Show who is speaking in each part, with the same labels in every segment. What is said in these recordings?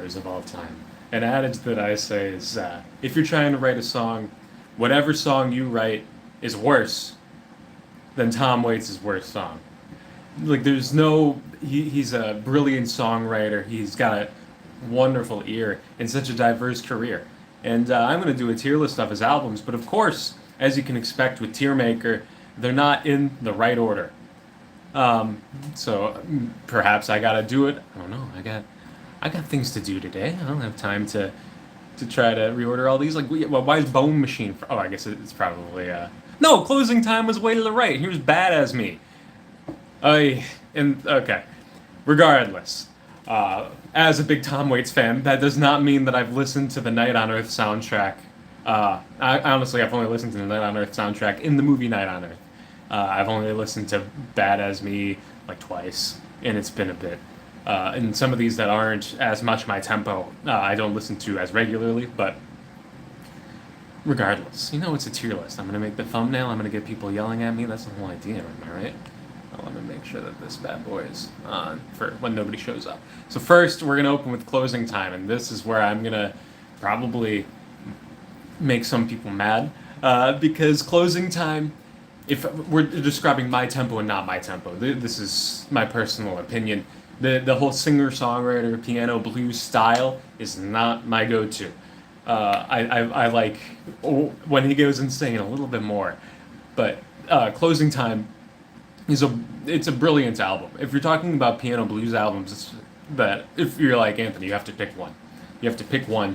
Speaker 1: songwriters of all time. An adage that I say is, if you're trying to write a song, whatever song you write is worse than Tom Waits' worst song. Like, there's no, he's a brilliant songwriter. He's got a wonderful ear and such a diverse career. And I'm going to do a tier list of his albums, but of course, as you can expect with Tiermaker, they're not in the right order. So perhaps I gotta do it. I don't know. I got things to do today. I don't have time to try to reorder all these. Like, well, why is Bone Machine? Oh, I guess it's probably no. Closing Time was way to the right. He was bad as me. Okay. Regardless, as a big Tom Waits fan, that does not mean that I've listened to the Night on Earth soundtrack. I've only listened to the Night on Earth soundtrack in the movie Night on Earth. I've only listened to Bad as Me like twice, and it's been a bit. And some of these that aren't as much my tempo, I don't listen to as regularly, but regardless, it's a tier list. I'm going to make the thumbnail, I'm going to get people yelling at me. That's the whole idea, am I right? I want to make sure that this bad boy is on for when nobody shows up. So first, we're going to open with Closing Time, and this is where I'm going to probably make some people mad, because Closing Time, if we're describing my tempo and not my tempo, this is my personal opinion. The whole singer-songwriter, piano, blues style is not my go-to. I like when he goes insane a little bit more. But Closing Time it's a brilliant album. If you're talking about piano blues albums, if you're like Anthony, you have to pick one. You have to pick one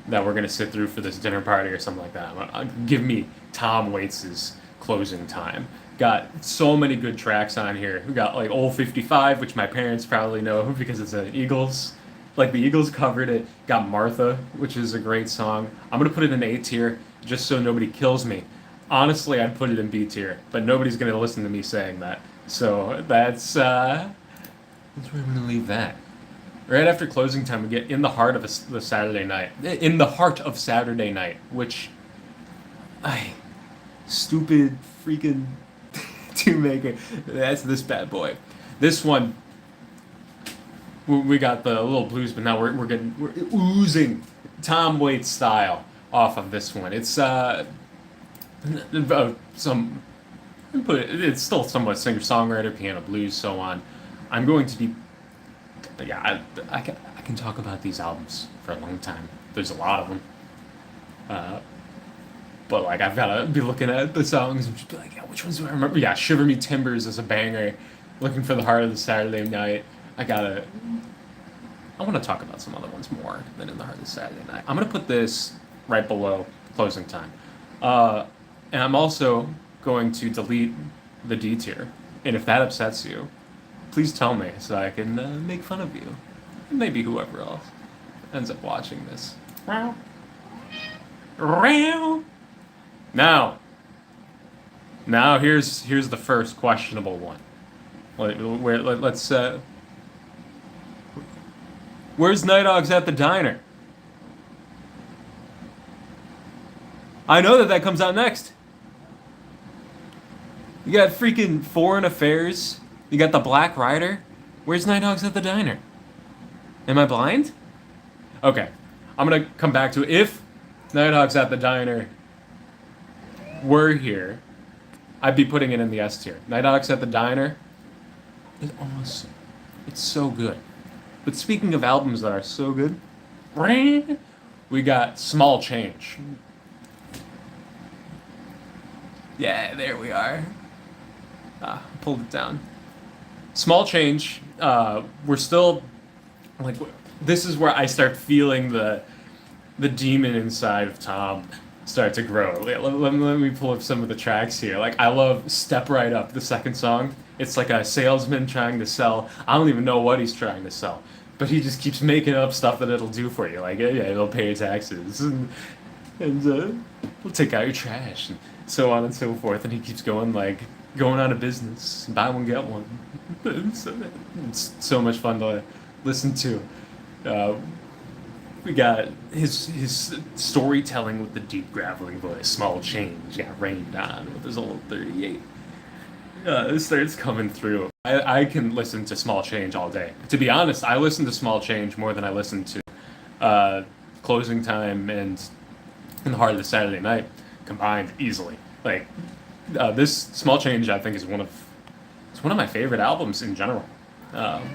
Speaker 1: that we're going to sit through for this dinner party or something like that. Give me Tom Waits's Closing Time. Got so many good tracks on here. We got like Old 55, which my parents probably know because it's the Eagles. Like, the Eagles covered it. Got Martha, which is a great song. I'm going to put it in A tier just so nobody kills me. Honestly, I'd put it in B tier, but nobody's going to listen to me saying that. So that's where I'm going to leave that. Right after Closing Time, we get In the Heart of the Saturday Night. In the Heart of Saturday Night, which stupid freaking Tiermaker. That's this bad boy. This one, we got the little blues, but now we're oozing Tom Waits style off of this one. It's it's still somewhat singer-songwriter, piano, blues, so on. I'm going to be, I can talk about these albums for a long time. There's a lot of them. But like, I've got to be looking at the songs and just be like, yeah, which ones do I remember? Yeah, Shiver Me Timbers is a banger. Looking for the Heart of the Saturday Night. I want to talk about some other ones more than In the Heart of the Saturday Night. I'm going to put this right below Closing Time. And I'm also going to delete the D tier. And if that upsets you, please tell me so I can make fun of you. And maybe whoever else ends up watching this. Now here's the first questionable one. Where's Nighthawks at the Diner? I know that comes out next. You got freaking Foreign Affairs. You got The Black Rider. Where's Nighthawks at the Diner? Am I blind? Okay, I'm gonna come back to it. If Nighthawks at the Diner were here, I'd be putting it in the S tier. Nighthawks at the Diner is awesome. It's so good. But speaking of albums that are so good, we got Small Change. Yeah, there we are. Pulled it down. Small Change. We're still like, this is where I start feeling the demon inside of Tom start to grow. Let me pull up some of the tracks here. Like, I love Step Right Up, the second song. It's like a salesman trying to sell. I don't even know what he's trying to sell, but he just keeps making up stuff that it'll do for you. Like, yeah, it'll pay your taxes, and we'll take out your trash, and so on and so forth. And he keeps going out of business. Buy one, get one. It's so much fun to listen to. We got his storytelling with the deep graveling voice. Small Change got rained on with his old 38. It starts coming through. I can listen to Small Change all day. To be honest, I listen to Small Change more than I listen to uh, Closing Time and In the Heart of the Saturday Night combined easily. Like this Small Change, I think, is one of my favorite albums in general. Um,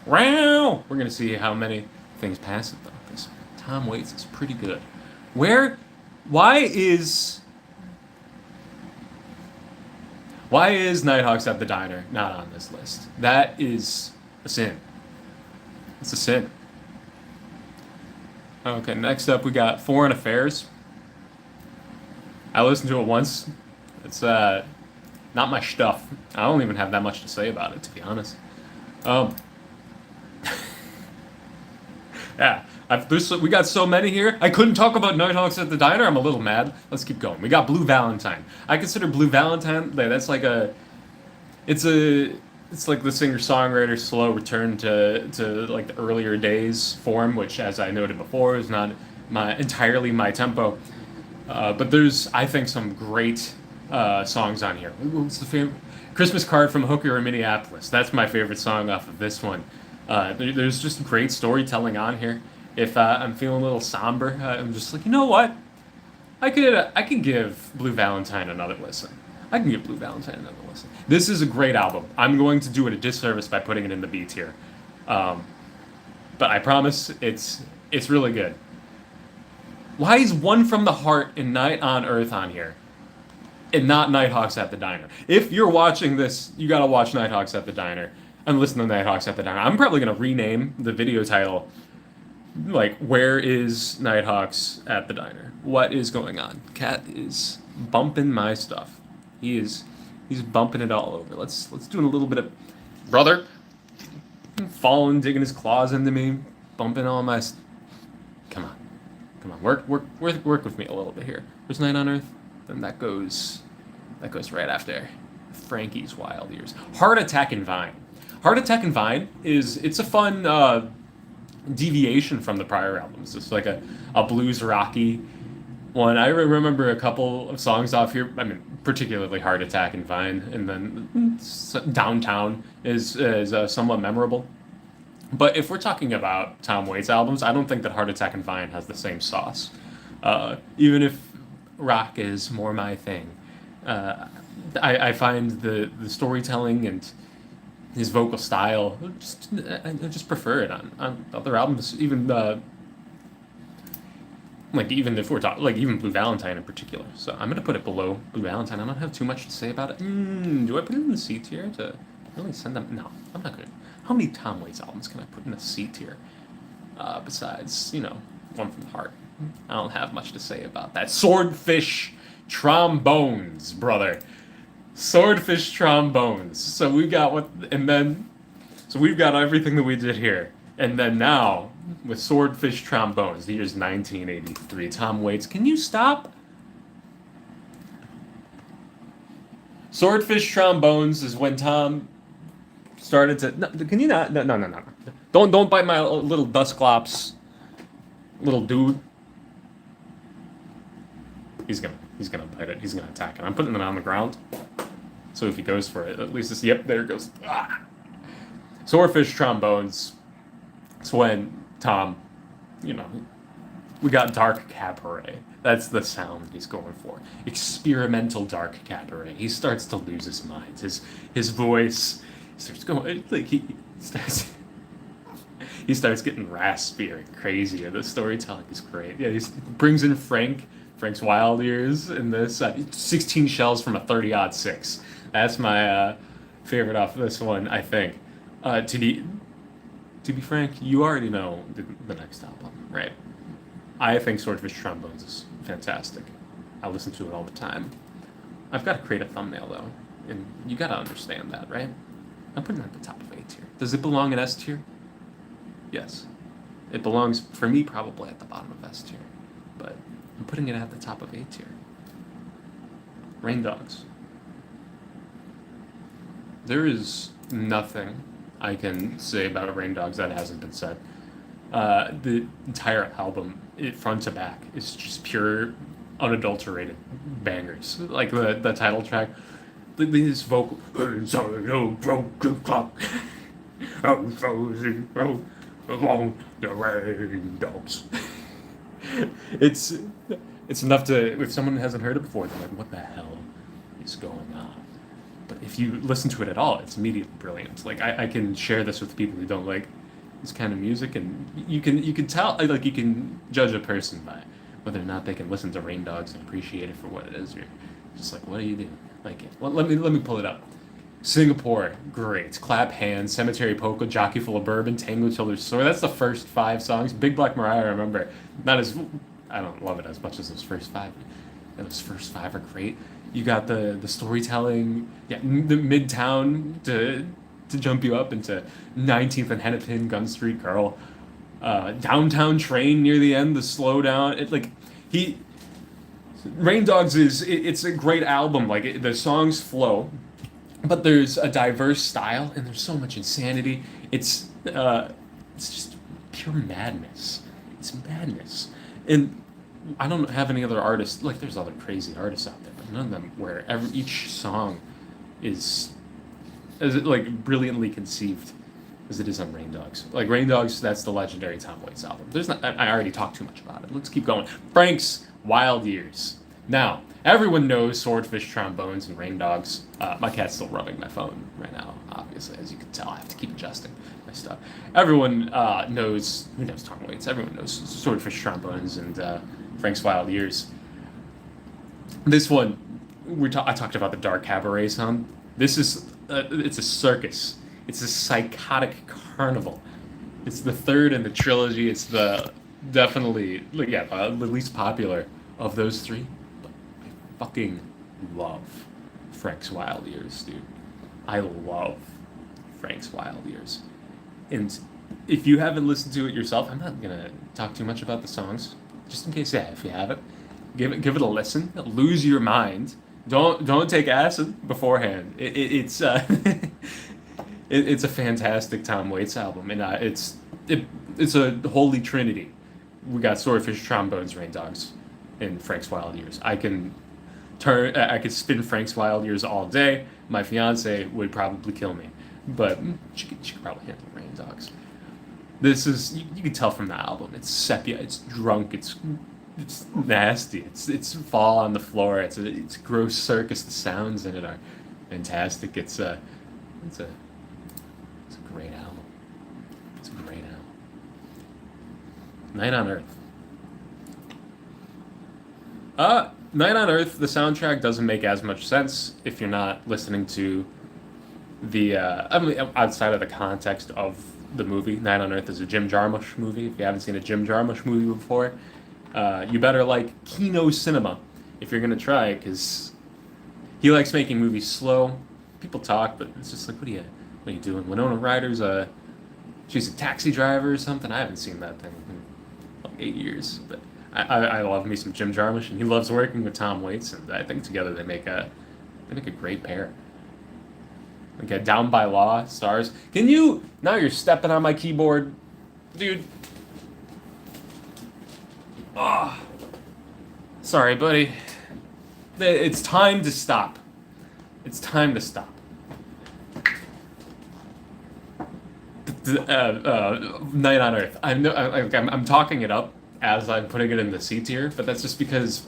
Speaker 1: wow, we're gonna see how many things pass it though, because Tom Waits is pretty good. Where, why is why is Nighthawks at the Diner not on this list? That is a sin. It's a sin. Okay, next up we got Foreign Affairs. I listened to it once. It's not my stuff. I don't even have that much to say about it, to be honest. Um, yeah, we got so many here. I couldn't talk about Nighthawks at the Diner. I'm a little mad. Let's keep going. We got Blue Valentine. I consider Blue Valentine, that's like it's a, it's like the singer-songwriter's slow return to like the earlier days form, which, as I noted before, is not entirely my tempo. But there's, I think, some great songs on here. What's the favorite? Christmas Card from Hooker in Minneapolis. That's my favorite song off of this one. There's just great storytelling on here. If I'm feeling a little somber, I'm just like, you know what? I can give Blue Valentine another listen. I can give Blue Valentine another listen. This is a great album. I'm going to do it a disservice by putting it in the B tier, but I promise it's really good. Why is One from the Heart and Night on Earth on here, and not Nighthawks at the Diner? If you're watching this, you gotta watch Nighthawks at the Diner and listen to Nighthawks at the Diner. I'm probably gonna rename the video title like "Where is Nighthawks at the Diner?" What is going on? Cat is bumping my stuff. He's bumping it all over. Let's do a little bit of brother falling, digging his claws into me, bumping all my. Come on. Come on, work with me a little bit here. There's Night on Earth, then that goes right after Frankie's Wild Years. Heart Attack and Vine. Heart Attack and Vine it's a fun deviation from the prior albums. It's like a blues rocky one. I remember a couple of songs off here. I mean, particularly Heart Attack and Vine, and then Downtown is somewhat memorable. But if we're talking about Tom Waits albums, I don't think that Heart Attack and Vine has the same sauce. Even if rock is more my thing, I find the storytelling and his vocal style, I just prefer it on other albums. Even even if we're talking, like even Blue Valentine in particular. So I'm gonna put it below Blue Valentine. I don't have too much to say about it. Do I put it in the C tier to really send them? No, I'm not gonna. How many Tom Waits albums can I put in a C tier? Besides, One from the Heart. I don't have much to say about that. Swordfish Trombones, brother. Swordfish Trombones. So we've got we've got everything that we did here. And then now, with Swordfish Trombones, the year's 1983. Tom Waits, can you stop? Swordfish Trombones is when Tom started to. No, can you not? No. Don't bite my little Dusclops, little dude. He's gonna bite it. He's gonna attack it. I'm putting it on the ground, so if he goes for it, at least it's there it goes. Ah! Swordfish Trombones. It's when Tom, we got dark cabaret. That's the sound he's going for. Experimental dark cabaret. He starts to lose his mind. His voice starts going like he starts getting raspier and crazier. The storytelling is great. Yeah, he brings in Frank's Wild Years in this 16 shells from a 30-06. That's my favorite off this one, I think. To be frank, you already know the next album, right? I think Swordfish Trombones is fantastic. I listen to it all the time. I've got to create a thumbnail though, and you got to understand that, right? I'm putting it at the top of A tier. Does it belong in S tier? Yes. It belongs, for me, probably at the bottom of S tier. But I'm putting it at the top of A tier. Rain Dogs. There is nothing I can say about Rain Dogs that hasn't been said. The entire album, front to back, is just pure, unadulterated bangers. Like the title track, this vocal. Along the rain dogs. it's it's enough to, if someone hasn't heard it before, they're like, what the hell is going on? But if you listen to it at all, it's immediately brilliant. Like I can share this with people who don't like this kind of music, and you can tell, like, you can judge a person by whether or not they can listen to Rain Dogs and appreciate it for what it is. You're just like, what are you doing? Like, well, let me pull it up. Singapore, great. Clap Hands, Cemetery Polka, Jockey Full of Bourbon, Tango Till There's Sore. That's the first five songs. Big Black Mariah, I remember. Not as, I don't love it as much as those first five. And those first five are great. You got the storytelling, yeah, the Midtown to jump you up into 19th and Hennepin, Gun Street Girl, Downtown Train near the end, the slow down. It like he Rain Dogs it's a great album. Like the songs flow, but there's a diverse style and there's so much insanity. It's just pure madness. It's madness, and I don't have any other artists. Like there's other crazy artists out there, but none of them where each song is as it like brilliantly conceived as it is on Rain Dogs. Like Rain Dogs, that's the legendary Tom Waits album. There's not. I already talked too much about it. Let's keep going. Frank's Wild Years. Now, everyone knows Swordfish Trombones and Rain Dogs. My cat's still rubbing my phone right now, obviously, as you can tell. I have to keep adjusting my stuff. Everyone knows, who knows Tom Waits? Everyone knows Swordfish Trombones and Frank's Wild Years. This one, I talked about the Dark Cabaret song. This is, it's a circus. It's a psychotic carnival. It's the third in the trilogy. It's definitely, yeah, the least popular of those three. I fucking love Frank's Wild Years, dude. I love Frank's Wild Years. And if you haven't listened to it yourself, I'm not gonna talk too much about the songs, just in case, yeah, if you haven't, give it a listen. Lose your mind. Don't take acid beforehand. It's it's a fantastic Tom Waits album, and it's a holy trinity. We got Swordfish Trombones, Rain Dogs, and Frank's Wild Years. I could spin Frank's Wild Years all day. My fiance would probably kill me, but she could probably handle Rain Dogs. This is you can tell from the album. It's sepia. It's drunk. It's nasty. It's fall on the floor. It's a gross circus. The sounds in it are fantastic. It's a great album. It's a great album. Night on Earth. Night on Earth, the soundtrack doesn't make as much sense if you're not listening to the, I mean, outside of the context of the movie. Night on Earth is a Jim Jarmusch movie. If you haven't seen a Jim Jarmusch movie before, you better like Kino Cinema if you're going to try it, because he likes making movies slow. People talk, but it's just like, what are you doing? Winona Ryder's she's a taxi driver or something. I haven't seen that thing in like 8 years, but I love me some Jim Jarmusch, and he loves working with Tom Waits, and I think together they make a great pair. Okay, Down by Law stars. Can you, now you're stepping on my keyboard, dude. Oh, sorry, buddy. It's time to stop. It's time to stop. Night on Earth. I'm talking it up as I'm putting it in the C tier, but that's just because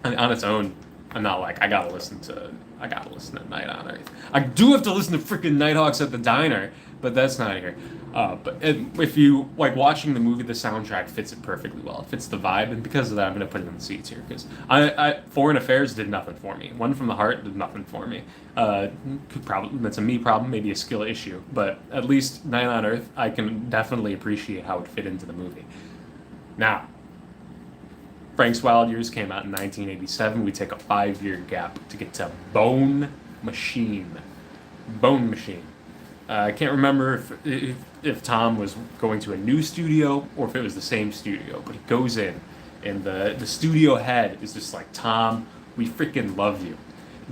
Speaker 1: on its own, I'm not like, I gotta listen to Night on Earth. I do have to listen to freaking Nighthawks at the Diner, but that's not here. If you like watching the movie, the soundtrack fits it perfectly well. It fits the vibe, and because of that, I'm gonna put it in the C tier, because Foreign Affairs did nothing for me. One from the Heart did nothing for me. That's a me problem, maybe a skill issue, but at least Night on Earth, I can definitely appreciate how it fit into the movie. Now, Frank's Wild Years came out in 1987. We take a 5-year gap to get to Bone Machine. Bone Machine. I can't remember if Tom was going to a new studio or if it was the same studio, but he goes in, and the studio head is just like, Tom, we freaking love you.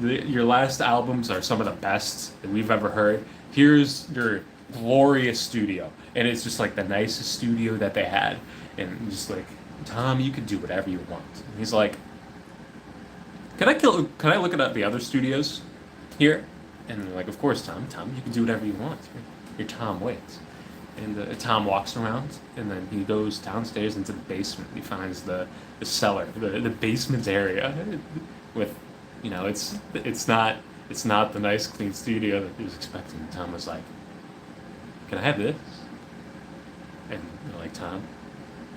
Speaker 1: Your last albums are some of the best that we've ever heard. Here's your glorious studio. And it's just like the nicest studio that they had. And just like, Tom, you can do whatever you want. And he's like, can I look at the other studios here? And they're like, of course, Tom, you can do whatever you want. You're Tom Waits. And Tom walks around, and then he goes downstairs into the basement. He finds the cellar, the basement area, with, it's not the nice clean studio that he was expecting. Tom was like, "Can I have this?" And they're like, "Tom,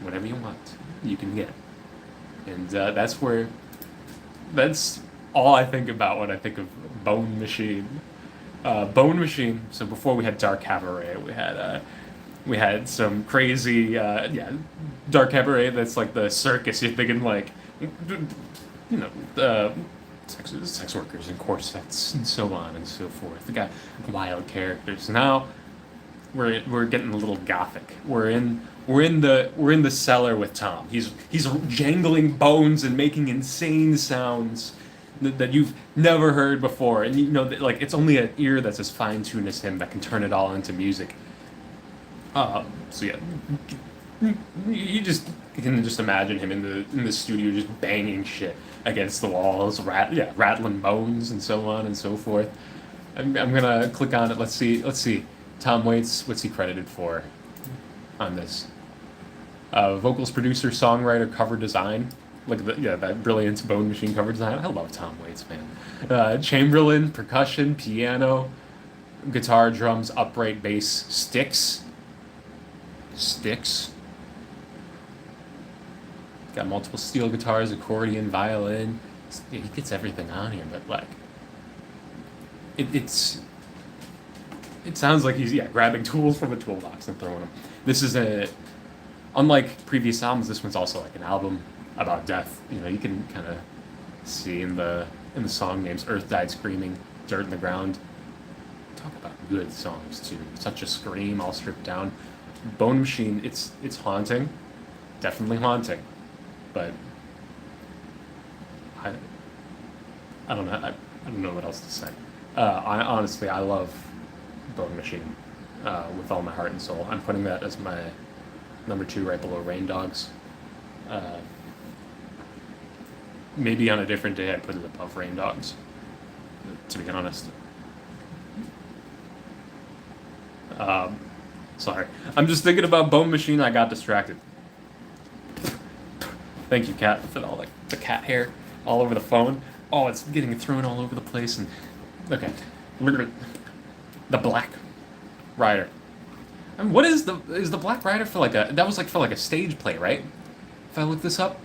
Speaker 1: whatever you want, you can get." And that's all I think about when I think of Bone Machine. Bone Machine. So before we had Dark Cabaret, we had some crazy, Dark Cabaret. That's like the circus. You're thinking like, sex workers and corsets and so on and so forth. We got wild characters. Now we're getting a little gothic. We're in the cellar with Tom. He's jangling bones and making insane sounds that you've never heard before, and that, like, it's only an ear that's as fine tuned as him that can turn it all into music. So yeah, you can just imagine him in the studio just banging shit against the walls, rattling bones and so on and so forth. I'm gonna click on it. Let's see. Tom Waits, what's he credited for on this? Vocals, producer, songwriter, cover design. Look at that brilliant Bone Machine cover design. I love Tom Waits, man. Chamberlain, percussion, piano, guitar, drums, upright bass, sticks. Got multiple steel guitars, accordion, violin. Yeah, he gets everything on here, but like, it sounds like he's grabbing tools from a toolbox and throwing them. This is unlike previous albums. This one's also like an album about death. You can kind of see in the song names, Earth Died Screaming, Dirt in the Ground. Talk about good songs too. Such a scream, all stripped down. Bone Machine, it's haunting, definitely haunting, but I don't know. I don't know what else to say. I love Bone Machine with all my heart and soul. I'm putting that as my number 2 right below Rain Dogs. Maybe on a different day I'd put it above Rain Dogs, to be honest. Sorry. I'm just thinking about Bone Machine. I got distracted. Thank you, Cat, for all the cat hair all over the phone. Oh, it's getting thrown all over the place. And okay, the Black Rider. I mean, what is the Black Rider for? That was for a stage play, right? If I look this up,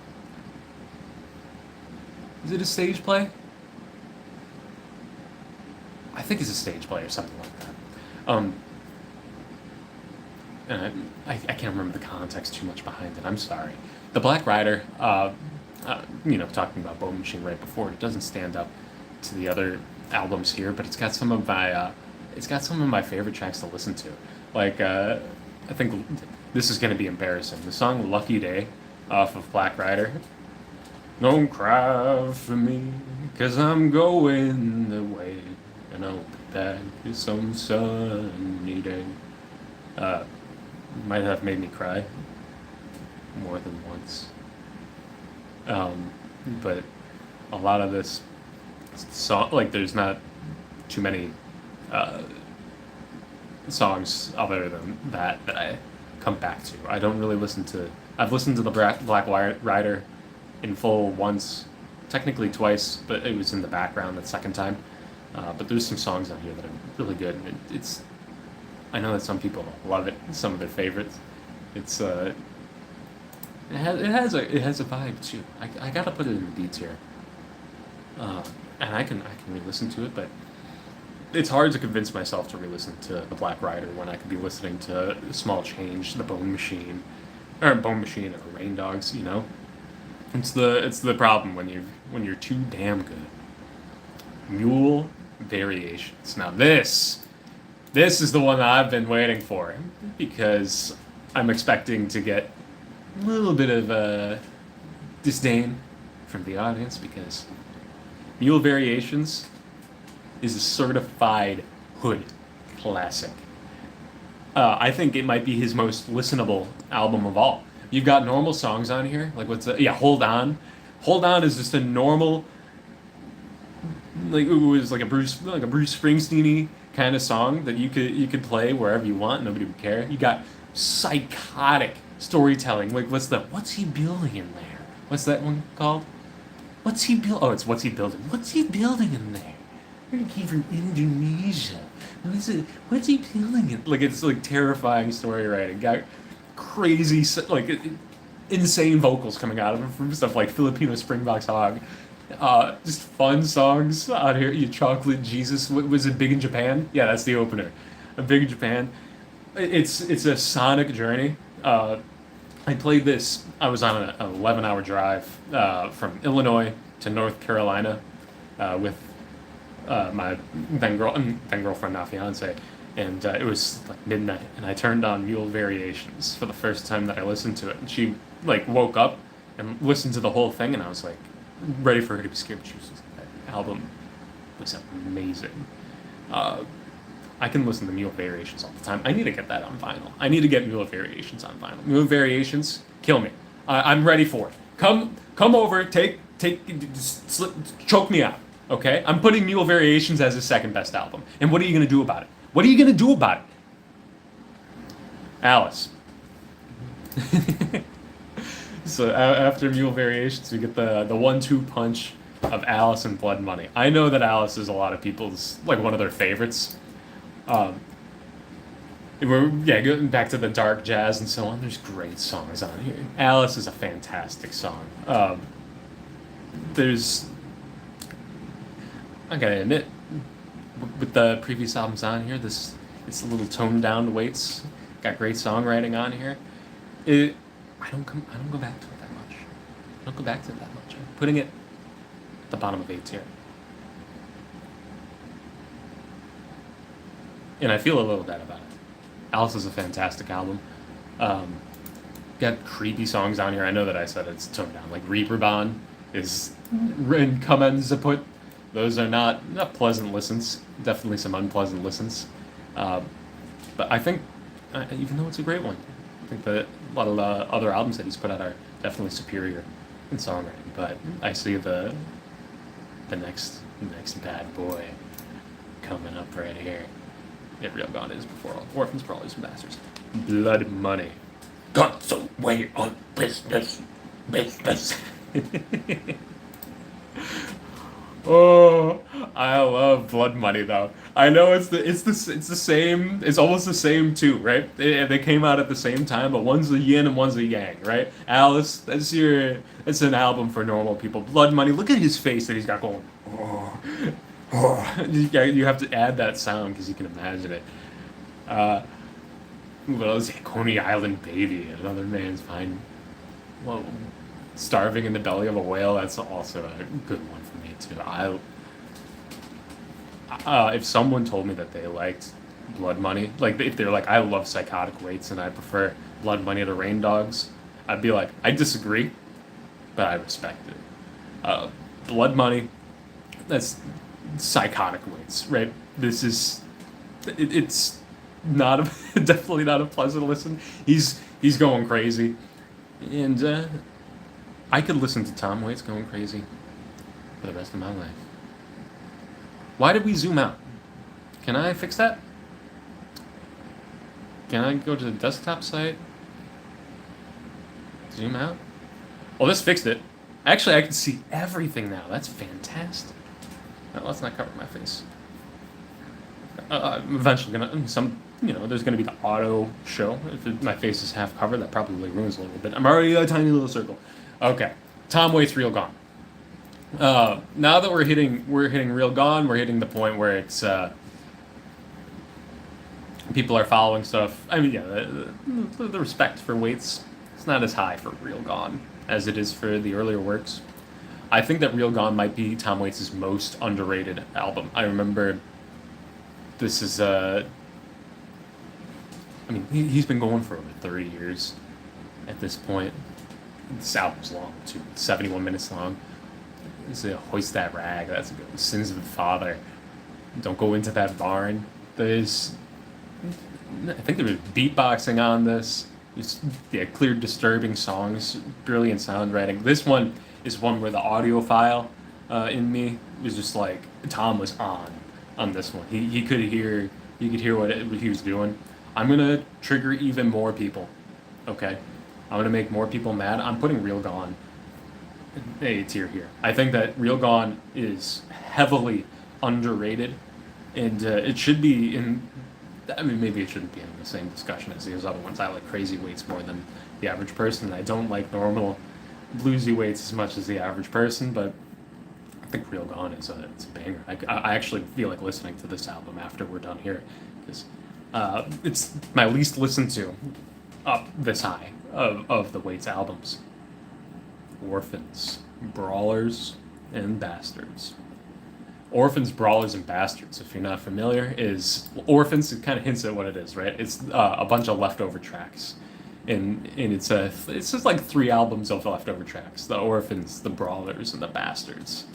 Speaker 1: is it a stage play? I think it's a stage play or something like that. And I can't remember the context too much behind it. I'm sorry. The Black Rider, talking about Bone Machine right before, it doesn't stand up to the other albums here, but it's got some of my favorite tracks to listen to. I think this is going to be embarrassing. The song "Lucky Day" off of Black Rider. Don't cry for me, 'cause I'm going away, and I'll be back some sunny day. Might have made me cry more than once. But a lot of this song, there's not too many songs other than that I come back to. I don't really listen to. I've listened to the Black Rider in full once, technically twice, but it was in the background that second time. But there's some songs on here that are really good, and it's. I know that some people love it. Some of their favorites. It's it has a vibe too. I gotta put it in the B tier. And I can re-listen to it, but it's hard to convince myself to re-listen to the Black Rider when I could be listening to Small Change, the Bone Machine or Rain Dogs. It's the problem when you're too damn good. Mule Variations. Now this is the one that I've been waiting for, because I'm expecting to get a little bit of disdain from the audience, because Mule Variations is a certified hood classic. I think it might be his most listenable album of all. You've got normal songs on here, Hold On. Hold On is just a normal, it was like a Bruce Springsteen-y kind of song that you could play wherever you want, nobody would care. You got psychotic storytelling. Like what's he building in there? What's that one called? What's he build? Oh, it's what's he building? What's he building in there? He came from Indonesia. What's he building in? Like it's like terrifying story writing. Got crazy like insane vocals coming out of him from stuff like Filipino Springboks Hog. Just fun songs out here. You Chocolate Jesus. What, was it Big in Japan? Yeah, that's the opener. A Big in Japan. It's a sonic journey. I played this. I was on an 11-hour drive from Illinois to North Carolina with my then girlfriend, now fiance, and it was like midnight, and I turned on Mule Variations for the first time that I listened to it, and she like woke up and listened to the whole thing, and I was like ready for her to be scared. She was like, that album was amazing. I can listen to Mule Variations all the time. I need to get that on vinyl. I need to get Mule Variations on vinyl. Mule Variations, kill me. I'm ready for it. Come over, choke me out. Okay? I'm putting Mule Variations as his second best album. And what are you gonna do about it? What are you gonna do about it? Alice. So after Mule Variations, we get the 1-2 punch of Alice and Blood Money. I know that Alice is a lot of people's like one of their favorites. We're getting back to the dark jazz and so on. There's great songs on here. Alice is a fantastic song. I gotta admit, with the previous albums on here, it's a little toned down to Waits. Got great songwriting on here. I don't go back to it that much. I don't go back to it that much. I'm putting it at the bottom of A tier. And I feel a little bad about it. Alice is a fantastic album. Got creepy songs on here. I know that I said it's toned down. Like Reaperbahn is in Kamenzaput. Those are not pleasant listens. Definitely some unpleasant listens. But I think, even though it's a great one, I think that a lot of other albums that he's put out are definitely superior in songwriting. But I see the next bad boy coming up right here. Get Real Gone is before all Orphans, Brawlers, and Bastards. Blood Money. God's away on business. Oh, I love Blood Money though. I know it's the same. It's almost the same too, right? They came out at the same time, but one's the yin and one's the yang, right? Alice, that's an album for normal people. Blood Money. Look at his face that he's got going. Oh. You have to add that sound because you can imagine it. What else? Coney Island Baby, another man's fine. Well, Starving in the Belly of a Whale. That's also a good one for me too. If someone told me that they liked Blood Money, like if they're like, I love Psychotic Waits and I prefer Blood Money to Rain Dogs, I'd be like, I disagree, but I respect it. Blood Money, that's Psychotic Waits, right? This is, it's not definitely not a pleasant listen. He's going crazy, and I could listen to Tom Waits going crazy for the rest of my life. Why did we zoom out? Can I fix that? Can I go to the desktop site? Zoom out? Well, this fixed it. Actually, I can see everything now. That's fantastic. No, let's not cover my face. I'm eventually there's gonna be the auto show. If my face is half covered, that probably ruins a little bit. I'm already a tiny little circle. Okay, Tom Waits, Real Gone. Now that we're hitting Real Gone, we're hitting the point where it's people are following stuff. I mean, yeah, the respect for Waits, it's not as high for Real Gone as it is for the earlier works. I think that Real Gone might be Tom Waits' most underrated album. I remember this is he's been going for over 30 years at this point. This album's long too, 71 minutes long. It's a Hoist That Rag, that's a good one. Sins of the Father. Don't Go Into That Barn. I think there was beatboxing on this. Clear, disturbing songs, brilliant soundwriting. This one is one where the audiophile in me was just like, Tom was on on this one. He could hear, you could hear what he was doing. I'm gonna trigger even more people. Okay, I'm gonna make more people mad. I'm putting Real Gone a tier here. I think that Real Gone is heavily underrated, and it should be in. I mean, maybe it shouldn't be in the same discussion as these other ones. I like Crazy Weights more than the average person. I don't like normal bluesy weights as much as the average person, but I think Real Gone is it's a banger. I actually feel like listening to this album after we're done here because it's my least listened to up this high of the Waits albums. Orphans, Brawlers, and Bastards. Orphans, Brawlers, and Bastards, if you're not familiar, is Orphans. It kind of hints at what it is, right? It's a bunch of leftover tracks, and it's just like 3 albums of leftover tracks: the Orphans, the Brawlers, and the Bastards.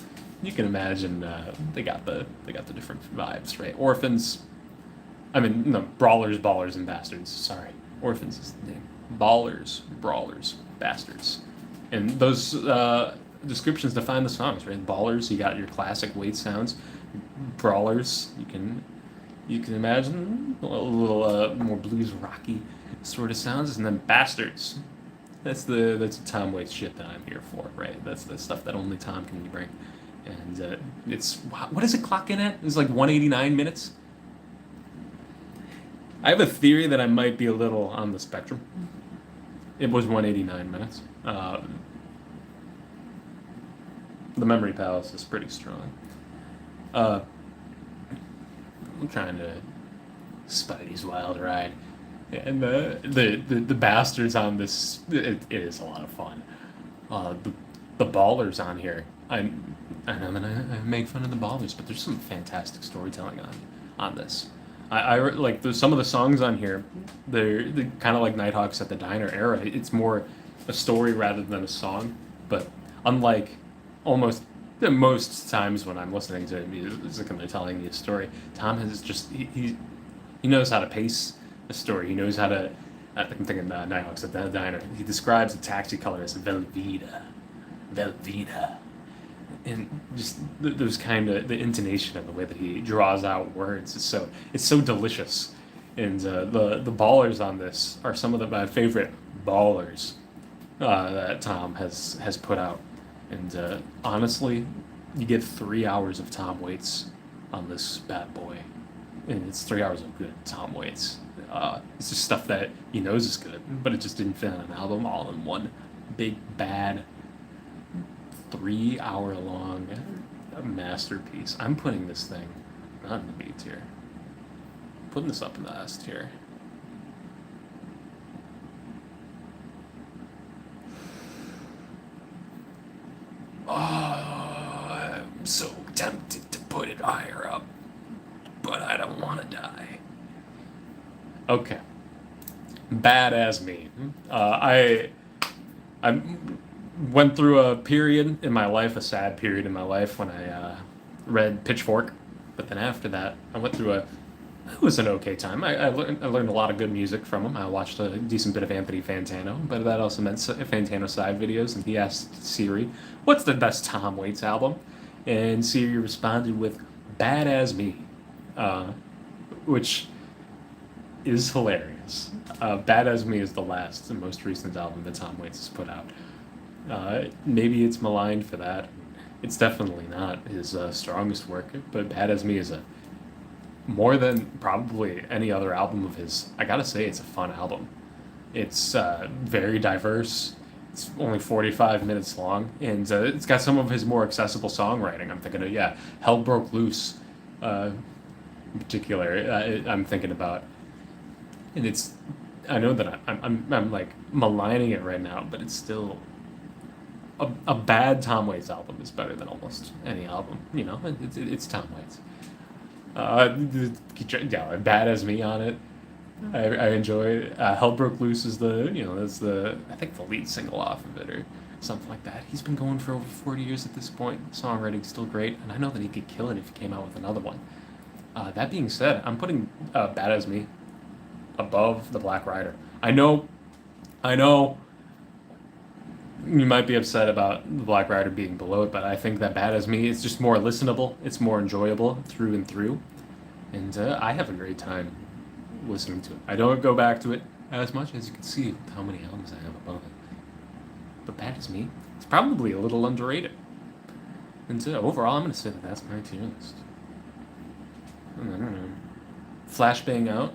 Speaker 1: You can imagine they got the different vibes, right? Orphans, I mean no, Brawlers, Ballers, and Bastards. Sorry, Orphans is the name. Ballers, Brawlers, Bastards, and those descriptions define the songs, right? Ballers, you got your classic weight sounds. Brawlers, you can imagine a little more blues rocky sort of sounds, and then Bastards. That's the Tom Waits shit that I'm here for, right? That's the stuff that only Tom can bring, and it's what is it clocking at? It's like 189 minutes. I have a theory that I might be a little on the spectrum. It was 189 minutes. The Memory Palace is pretty strong. I'm trying to Spidey's Wild Ride, and the Bastards on this it is a lot of fun. The Ballers on here, and I'm gonna make fun of the Ballers, but there's some fantastic storytelling on this. I like some of the songs on here. They're kind of like Nighthawks at the Diner era. It's more a story rather than a song. But unlike almost most times when I'm listening to music and they're telling me a story, Tom has just he knows how to pace a story. He knows how to. I'm thinking Nighthawks at the Diner. He describes the taxi color as Velveeta, Velveeta. And just those kind of the intonation and the way that he draws out words is it's so delicious, and the ballers on this are some of my favorite ballers that Tom has put out, and honestly, you get 3 hours of Tom Waits on this bad boy, and it's 3 hours of good Tom Waits. It's just stuff that he knows is good, but it just didn't fit on an album all in one big bad 3 hour long masterpiece. I'm putting this thing not in the B tier. Putting this up in the S tier. Oh, I'm so tempted to put it higher up, but I don't want to die. Okay. Bad as me. I went through a period in my life, a sad period in my life, when I read Pitchfork. But then after that, I went through it was an okay time. I learned a lot of good music from him. I watched a decent bit of Anthony Fantano, but that also meant Fantano side videos. And he asked Siri, "What's the best Tom Waits album?" And Siri responded with "Bad as Me," which is hilarious. "Bad as Me" is the last and most recent album that Tom Waits has put out. Maybe it's maligned for that. It's definitely not his strongest work, but Bad as Me is more than probably any other album of his. I gotta say, it's a fun album. It's very diverse. It's only 45 minutes long, and it's got some of his more accessible songwriting. I'm thinking of, Hell Broke Loose, in particular, I'm thinking about. And I know that I'm like maligning it right now, but it's still a bad Tom Waits album is better than almost any album. It's Tom Waits. Bad as Me on it. I enjoy it. Hell Broke Loose is that's I think the lead single off of it or something like that. He's been going for over 40 years at this point. Songwriting's still great, and I know that he could kill it if he came out with another one. That being said, I'm putting Bad as Me above The Black Rider. I know you might be upset about The Black Rider being below it, but I think that Bad as Me is just more listenable. It's more enjoyable through and through. And I have a great time listening to it. I don't go back to it as much as you can see with how many albums I have above it. But that is me. It's probably a little underrated. And overall, I'm going to say that that's my tier list. I don't know. Flashbang out.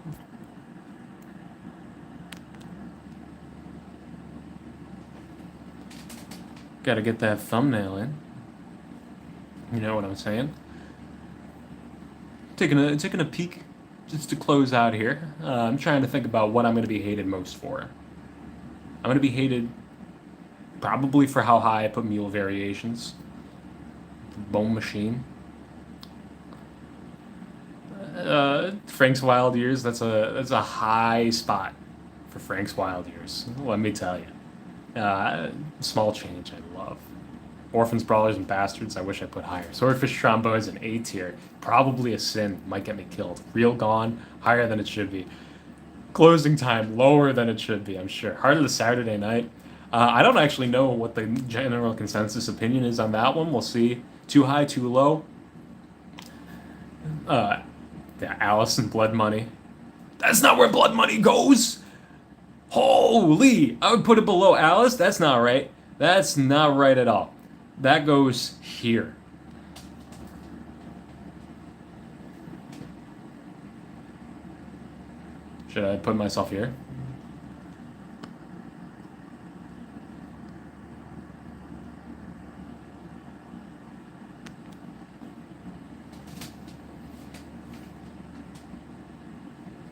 Speaker 1: Gotta get that thumbnail in. You know what I'm saying? Taking a peek just to close out here. I'm trying to think about what I'm going to be hated most for. I'm going to be hated probably for how high I put Mule Variations. Bone Machine. Frank's Wild Years. That's a high spot for Frank's Wild Years. Let me tell you. Small Change. I love. Orphans, Brawlers, and Bastards. I wish I put higher. Swordfish Trombone is an A tier. Probably a sin. Might get me killed. Real Gone. Higher than it should be. Closing Time. Lower than it should be. I'm sure. Heart of the Saturday Night. I don't actually know what the general consensus opinion is on that one. We'll see. Too high, too low. Yeah, Alice and Blood Money. That's not where Blood Money goes. Holy! I would put it below Alice. That's not right. That's not right at all. That goes here. Should I put myself here?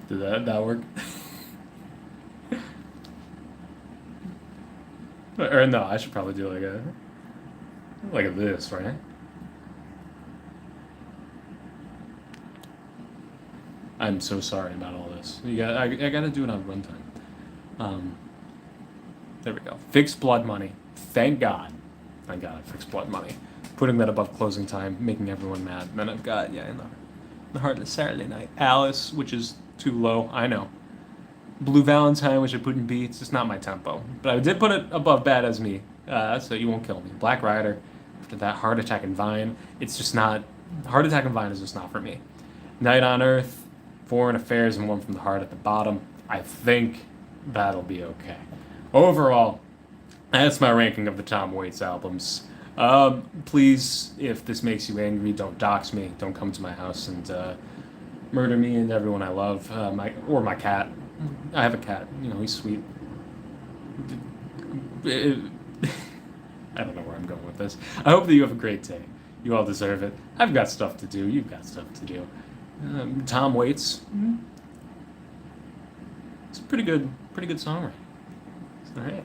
Speaker 1: Did that work? Or no, I should probably do like a this, right? I'm so sorry about all this. I gotta do it on runtime. There we go. Fixed Blood Money. Thank God. Thank God I fixed Blood Money. Putting that above Closing Time, making everyone mad. And then I've got, in the Heart of the Saturday Night. Alice, which is too low, I know. Blue Valentine, which I put in B, it's just not my tempo. But I did put it above Bad As Me, so you won't kill me. Black Rider, after that, Heart Attack and Vine, it's just not, Heart Attack and Vine is just not for me. Night on Earth, Foreign Affairs, and One from the Heart at the bottom. I think that'll be okay. Overall, that's my ranking of the Tom Waits albums. Please, if this makes you angry, don't dox me. Don't come to my house and murder me and everyone I love. My cat. I have a cat. He's sweet. I don't know where I'm going with this. I hope that you have a great day. You all deserve it. I've got stuff to do. You've got stuff to do. Tom Waits. It's a pretty good songwriter. All right.